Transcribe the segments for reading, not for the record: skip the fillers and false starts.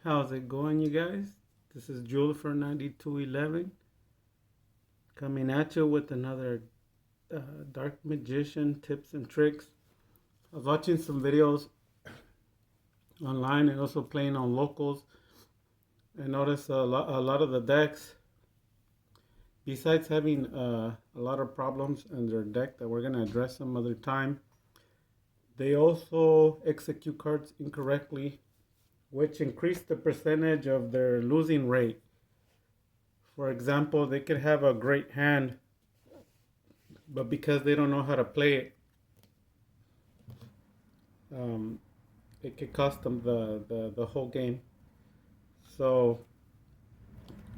How's it going, you guys? This is Julifer 9211 coming at you with another Dark Magician tips and tricks. I was watching some videos online and also playing on locals. I noticed a lot of the decks, besides having a lot of problems in their deck that we're going to address some other time, they also execute cards incorrectly, which increase the percentage of their losing rate. For example, they could have a great hand, but because they don't know how to play it, um, it could cost them the whole game. So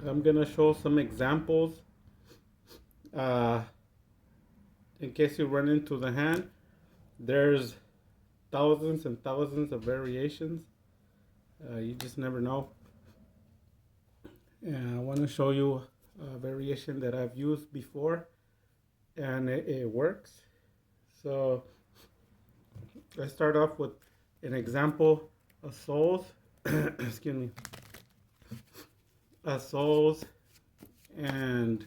I'm gonna show some examples uh, in case you run into the hand. There's thousands and thousands of variations. You just never know. And I want to show you a variation that I've used before, and it works. So let's start off with an example of souls. Excuse me. Souls and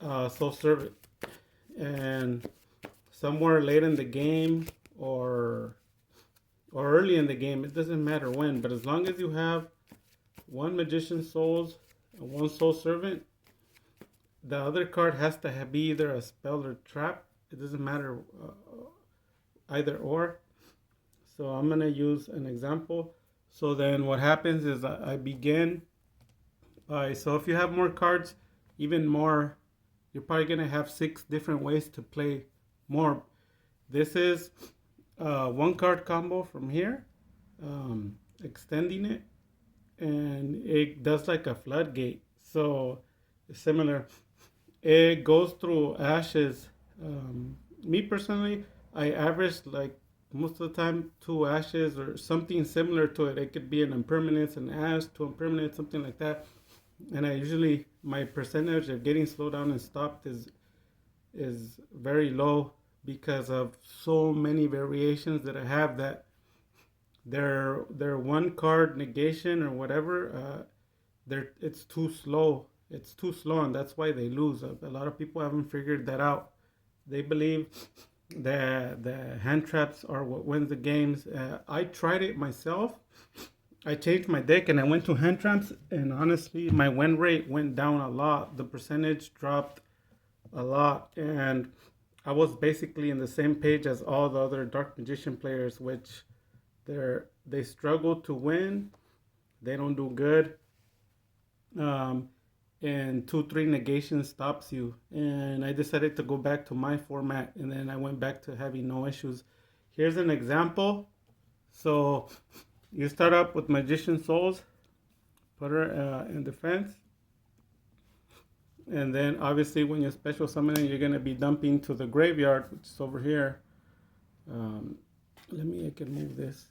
soul servant, and somewhere late in the game or early in the game, it doesn't matter when, but as long as you have one magician souls and one soul servant, the other card has to be either a spell or trap. It doesn't matter either or. So I'm gonna use an example. So then what happens is I begin by, so if you have more cards, even more, you're probably gonna have 6 different ways to play more. This is one card combo from here, extending it, and it does like a floodgate. So it's similar. It goes through ashes. Me personally, I average like most of the time 2 ashes or something similar to it. It could be an impermanence, an ash, 2 impermanence, something like that. And I usually, my percentage of getting slowed down and stopped is very low because of so many variations that I have, that their one card negation or whatever, it's too slow. It's too slow, and that's why they lose. A lot of people haven't figured that out. They believe that the hand traps are what wins the games. I tried it myself. I changed my deck and I went to hand traps, and honestly, my win rate went down a lot. The percentage dropped a lot, and I was basically in the same page as all the other Dark Magician players, which they struggle to win. They don't do good. Um, and 2-3 negation stops you. And I decided to go back to my format, and then I went back to having no issues. Here's an example. So you start up with Magician Souls, put her in defense, and then obviously when you're special summoning, you're gonna be dumping to the graveyard, which is over here. I can move this.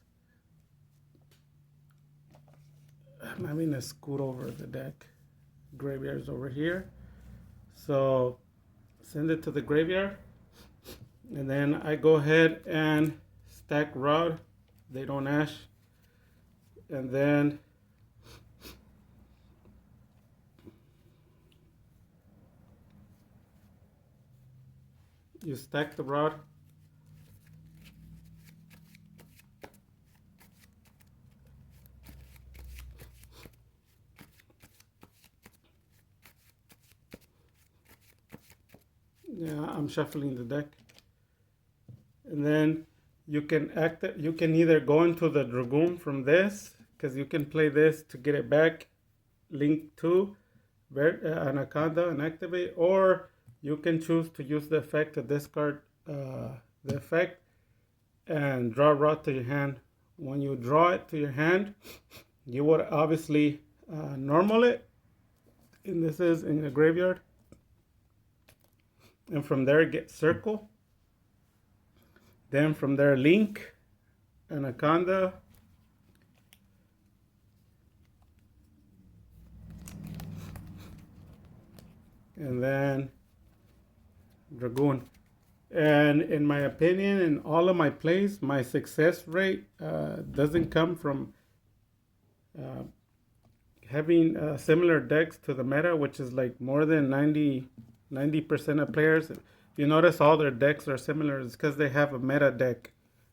I'm having to scoot over the deck. Graveyard's over here. So send it to the graveyard. And then I go ahead and stack Rod. They don't ash. And then you stack the Rod. Yeah, I'm shuffling the deck. And then you can either go into the Dragoon from this, because you can play this to get it back, link to Anaconda and activate, or you can choose to use the effect to discard the effect and draw Rod to your hand. When you draw it to your hand, you would obviously normal it, and this is in the graveyard, and from there get circle. Then from there link Anaconda, and then Dragoon. And in my opinion, in all of my plays, my success rate doesn't come from uh, having similar decks to the meta, which is like more than 90% of players. If you notice all their decks are similar, it's because they have a meta deck.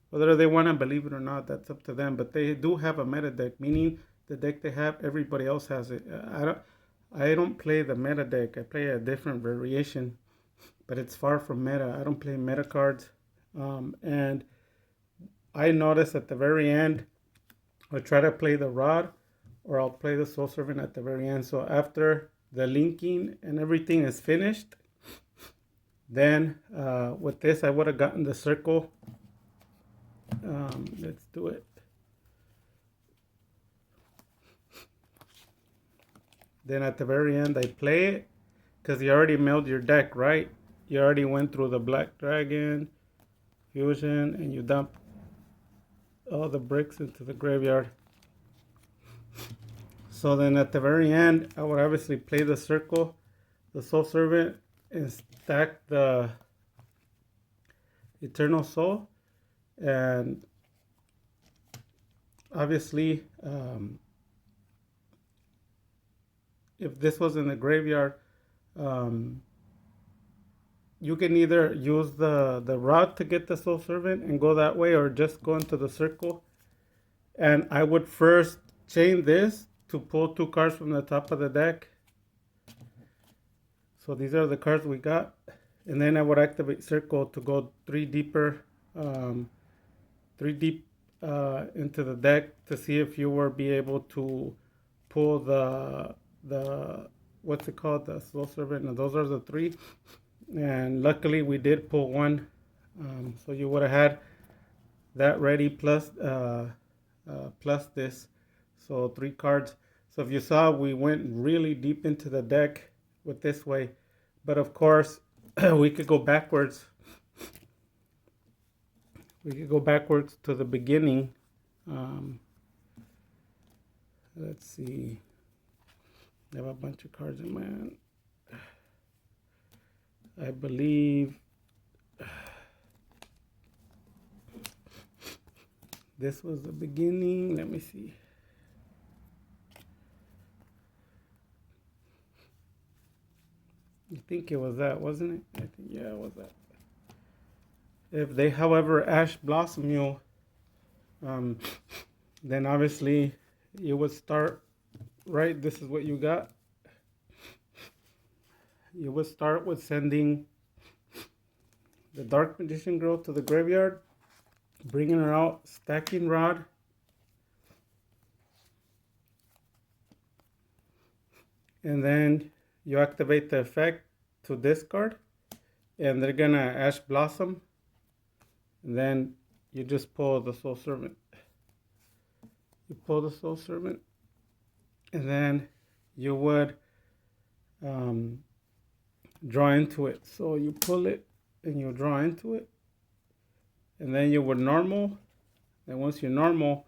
Whether they want to believe it or not, that's up to them. But they do have a meta deck, meaning the deck they have, everybody else has it. I don't play the meta deck. I play a different variation, but it's far from meta. I don't play meta cards. And I notice at the very end, I try to play the rod or I'll play the soul servant at the very end. So after the linking and everything is finished, then with this I would have gotten the circle. Let's do it. Then at the very end I play it because you already milled your deck, right? You already went through the Black Dragon, Fusion, and you dump all the bricks into the graveyard. So then at the very end, I would obviously play the circle, the soul servant, and stack the eternal soul. And obviously, if this was in the graveyard, you can either use the rod to get the soul servant and go that way, or just go into the circle. And I would first chain this to pull 2 cards from the top of the deck. So these are the cards we got. And then I would activate circle to go 3 deeper, 3 deep into the deck to see if you were be able to pull the what's it called, the soul servant. And those are the 3. And luckily we did pull 1. So you would have had that ready plus this. So 3 cards. So if you saw, we went really deep into the deck with this way. But of course, we could go backwards. We could go backwards to the beginning. Let's see. I have a bunch of cards in my hand. I believe this was the beginning. Let me see. I think it was that, wasn't it? I think, yeah, it was that. If they, however, Ash Blossom you, then obviously you would start, right? This is what you got. You would start with sending the Dark Magician Girl to the graveyard, bringing her out, stacking Rod, and then you activate the effect to discard, and they're gonna Ash Blossom, and then you just pull the Soul Servant. You pull the Soul Servant, and then you would draw into it. So you pull it and you draw into it, and then you would normal. And once you normal,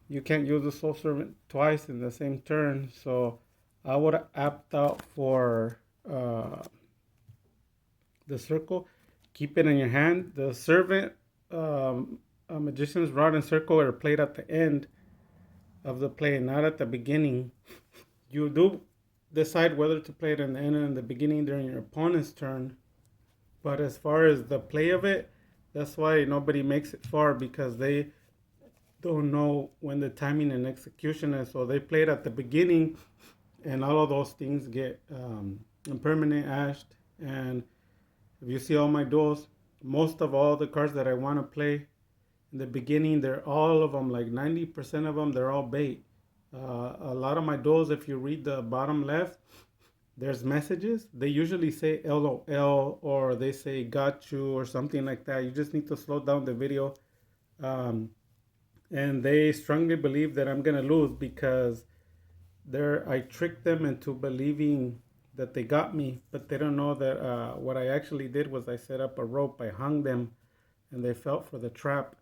you can't use the Soul Servant twice in the same turn. So I would opt out for the circle. Keep it in your hand. The servant, magician's rod and circle are played at the end of the play, not at the beginning. You do decide whether to play it in the end or in the beginning during your opponent's turn. But as far as the play of it, that's why nobody makes it far, because they don't know when the timing and execution is. So they play it at the beginning, and all of those things get impermanent ashed. And if you see all my duels, most of all the cards that I want to play in the beginning, they're all of them, like 90% of them, they're all bait. A lot of my duels, if you read the bottom left, there's messages. They usually say LOL, or they say got you, or something like that. You just need to slow down the video. And they strongly believe that I'm going to lose, because I tricked them into believing that they got me, but they don't know that what I actually did was I set up a rope, I hung them, and they fell for the trap.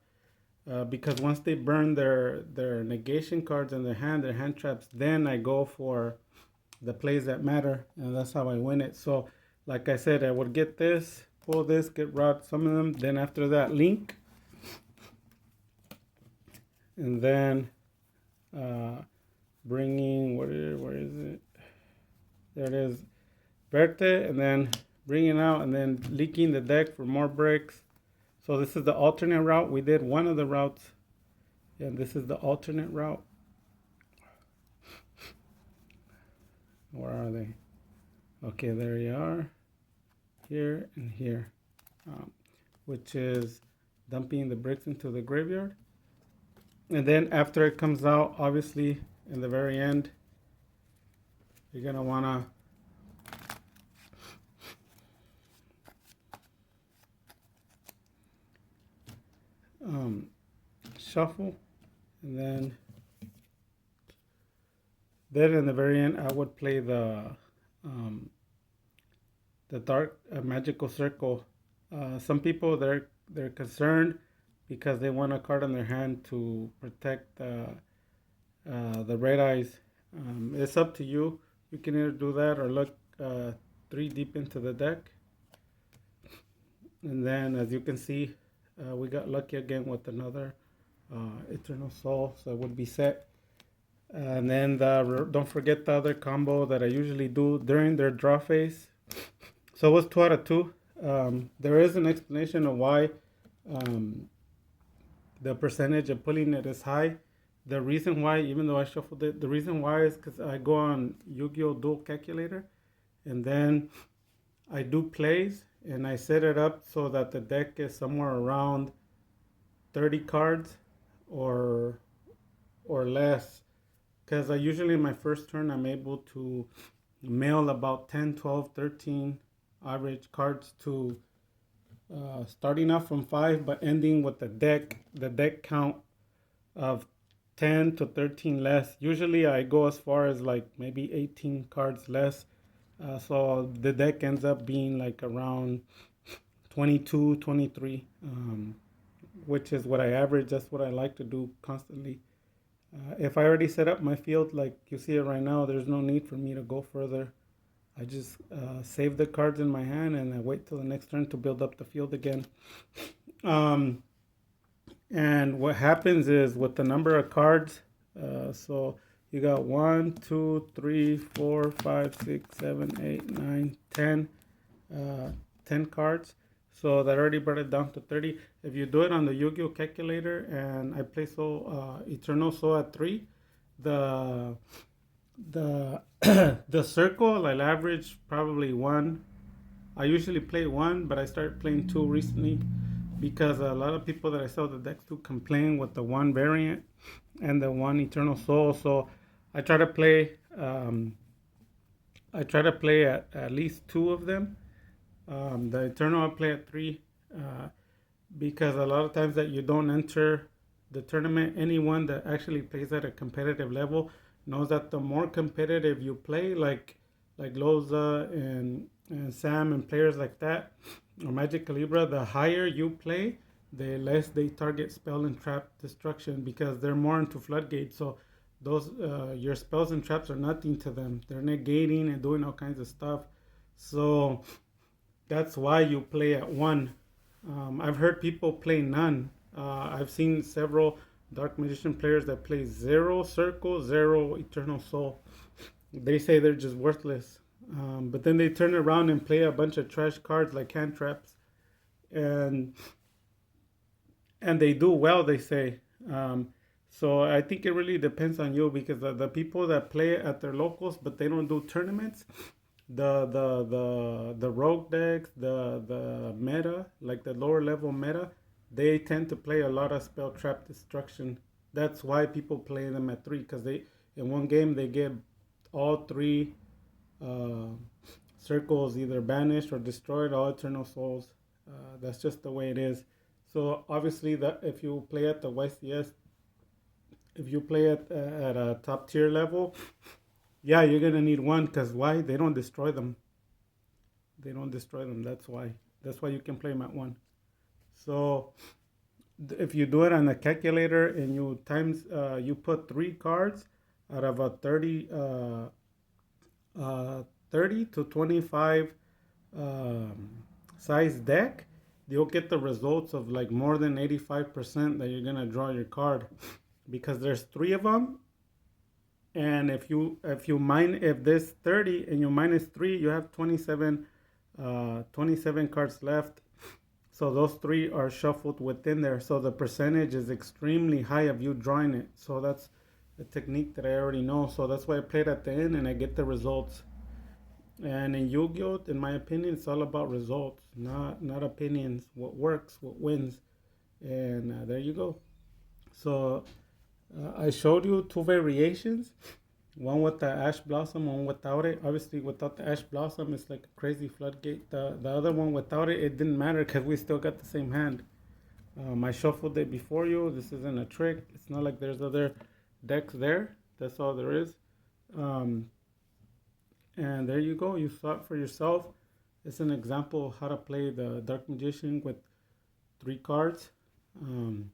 Because once they burn their negation cards in their hand traps, then I go for the plays that matter, and that's how I win it. So, like I said, I would get this, pull this, get Rod, some of them, then after that, link, and then bringing, where is it? There it is, verte, and then bringing out and then leaking the deck for more bricks. So this is the alternate route. We did one of the routes, and this is the alternate route. Where are they? Okay, there you are. Here and here, which is dumping the bricks into the graveyard. And then after it comes out, obviously, in the very end, you're gonna wanna shuffle, and then in the very end, I would play the dark magical circle. Some people they're concerned because they want a card on their hand to protect the red eyes. It's up to you. You can either do that or look 3 deep into the deck. And then, as you can see, we got lucky again with another Eternal Soul, so it would be set. And then don't forget the other combo that I usually do during their draw phase. So it was 2 out of 2. There is an explanation of why the percentage of pulling it is high. The reason why, even though I shuffled it, the reason why is because I go on Yu-Gi-Oh! Dual Calculator, and then I do plays, and I set it up so that the deck is somewhere around 30 cards or less. Because I usually, in my first turn, I'm able to mail about 10, 12, 13 average cards to starting off from 5, but ending with the deck count of 10 to 13 less. Usually I go as far as like maybe 18 cards less. So the deck ends up being like around 22, 23, which is what I average. That's what I like to do constantly. If I already set up my field like you see it right now, there's no need for me to go further. I just save the cards in my hand and I wait till the next turn to build up the field again. And what happens is with the number of cards, so you got 1, 2, 3, 4, 5, 6, 7, 8, 9, 10, 10 cards. So that already brought it down to 30. If you do it on the Yu-Gi-Oh! Calculator and I play Eternal Soul at 3, the the circle I'll average probably 1. I usually play 1, but I started playing 2 recently because a lot of people that I sell the decks to complain with the 1 variant and the 1 Eternal Soul. So I try to play at least 2 of them. The Eternal I play at 3 because a lot of times that you don't enter the tournament, anyone that actually plays at a competitive level knows that the more competitive you play, like Loza and Sam and players like that, or Magic Calibra, the higher you play, the less they target spell and trap destruction because they're more into floodgates. So those your spells and traps are nothing to them. They're negating and doing all kinds of stuff. So that's why you play at 1. I've heard people play none. I've seen several Dark Magician players that play 0 Circle, 0 Eternal Soul. They say they're just worthless. But then they turn around and play a bunch of trash cards like hand traps. And they do well, they say. So I think it really depends on you because the people that play at their locals but they don't do tournaments, the rogue decks, the meta, like the lower level meta, they tend to play a lot of spell trap destruction. That's why people play them at 3 because they in one game they get all 3 circles either banished or destroyed, all Eternal Souls. That's just the way it is. So obviously that if you play at the YCS, if you play at a top tier level, yeah, you're gonna need 1 because why? They don't destroy them. They don't destroy them. That's why. That's why you can play them at 1. So if you do it on a calculator and you put 3 cards out of a 30 to 25 size deck, you'll get the results of like more than 85% that you're gonna draw your card because there's 3 of them. And if there's 30 and you minus 3, you have 27 cards left. So those 3 are shuffled within there. So the percentage is extremely high of you drawing it. So that's a technique that I already know. So that's why I played at the end and I get the results. And in Yu-Gi-Oh, in my opinion, it's all about results, not opinions. What works, what wins, and there you go. So I showed you 2 variations, one with the ash blossom, one without it. Obviously, without the ash blossom, it's like a crazy floodgate. The other one without it, it didn't matter because we still got the same hand. I shuffled it before you. This isn't a trick. It's not like there's other decks there. That's all there is. Um, and there you go. You saw it for yourself. It's an example of how to play the Dark Magician with 3 cards, um,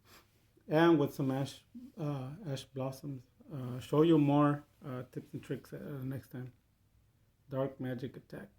and with some ash blossoms. Show you more tips and tricks next time. Dark Magic Attack.